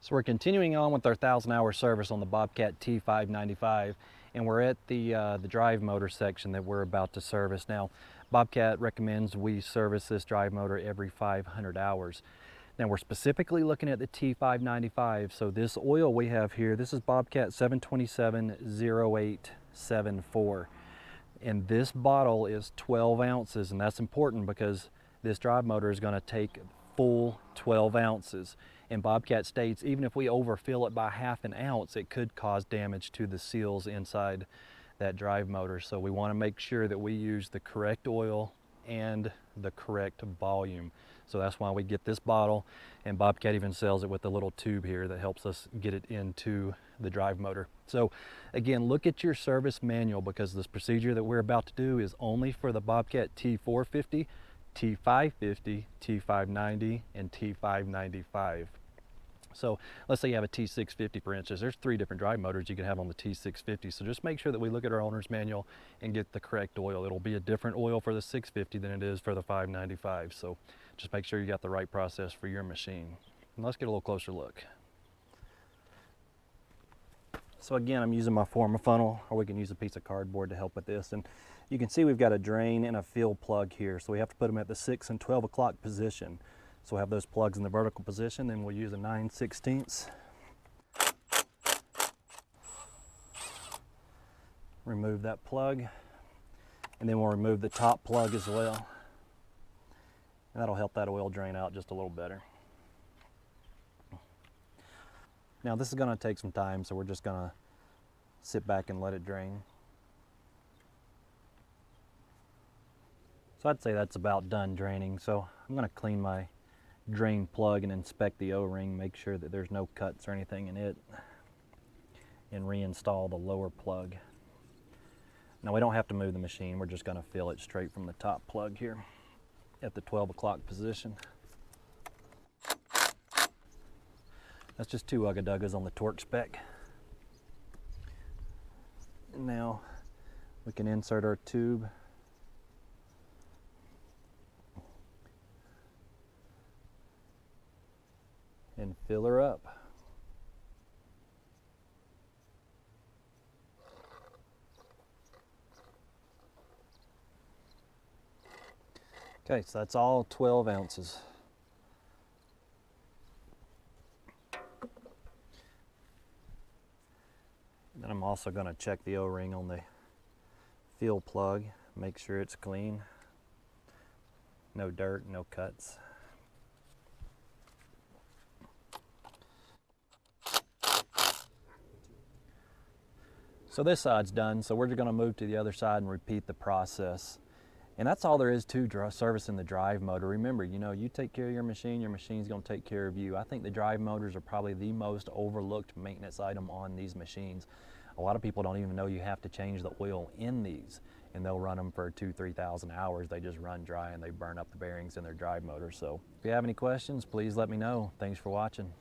So we're continuing on with our 1,000-hour service on the Bobcat T595, and we're at the drive motor section that we're about to service. Now, Bobcat recommends we service this drive motor every 500 hours. Now we're specifically looking at the T595, so this oil we have here, this is Bobcat 727-0874. And this bottle is 12 ounces, and that's important because this drive motor is going to take full 12 ounces. And Bobcat states even if we overfill it by half an ounce, it could cause damage to the seals inside that drive motor. So we want to make sure that we use the correct oil and the correct volume. So that's why we get this bottle, and Bobcat even sells it with a little tube here that helps us get it into the drive motor. So again, look at your service manual because this procedure that we're about to do is only for the Bobcat T450, T550, T590, and T595. So let's say you have a T650, for instance. There's 3 different drive motors you can have on the T650. So just make sure that we look at our owner's manual and get the correct oil. It'll be a different oil for the 650 than it is for the 595. So just make sure you got the right process for your machine. And let's get a little closer look. So again, I'm using my Forma funnel, or we can use a piece of cardboard to help with this. And you can see we've got a drain and a fill plug here. So we have to put them at the 6 and 12 o'clock position. So we'll have those plugs in the vertical position, then we'll use a 9/16. Remove that plug, and then we'll remove the top plug as well. And that'll help that oil drain out just a little better. Now this is going to take some time, so we're just going to sit back and let it drain. So I'd say that's about done draining. So I'm going to clean my drain plug and inspect the O-ring, make sure that there's no cuts or anything in it, and reinstall the lower plug. Now we don't have to move the machine, we're just going to fill it straight from the top plug here at the 12 o'clock position. That's just 2 ugga-duggas on the torque spec. And now we can insert our tube. And fill her up. Okay, so that's all 12 ounces. Then I'm also going to check the O-ring on the fill plug, make sure it's clean. No dirt, no cuts. So this side's done, so we're just going to move to the other side and repeat the process. And that's all there is to servicing the drive motor. Remember, you take care of your machine's going to take care of you. I think the drive motors are probably the most overlooked maintenance item on these machines. A lot of people don't even know you have to change the oil in these, and they'll run them for 2,000–3,000 hours. They just run dry and they burn up the bearings in their drive motor. So if you have any questions, please let me know. Thanks for watching.